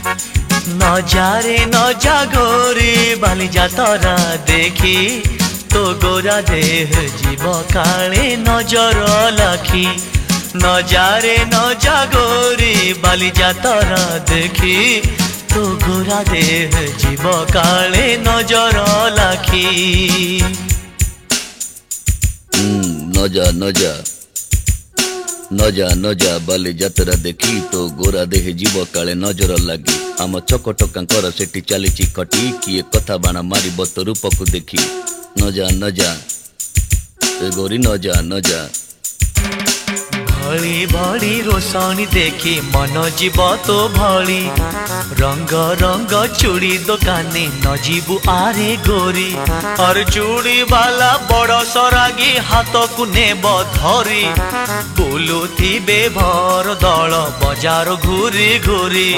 नजारे नजा गोरी बाली जातरा देखी तो गोरा देह जीव काले नजर लाखी। नजारे नजा गोरी बाली जातरा देखी तो गोरा देह जीव काले नजर लाखी। नजा नजा नजा नजा बाली जातरा देखी तो गोरा देह जीव काले नजर लगी। आम चकटकांकर सेठी चली खटी किए कथा बाण मार तो रूप को देखी। नजा नजा गोरी नजा नजा भली भली रोशनी देखी मन जीव तो भली। रंग रंग चूड़ी दुकानी न जीवु आरे गोरी। और चूड़ी वाला बड़ सरागी हाथ को नेब धरी। बुलुथिबे भर दल बजार घूरी घूरी।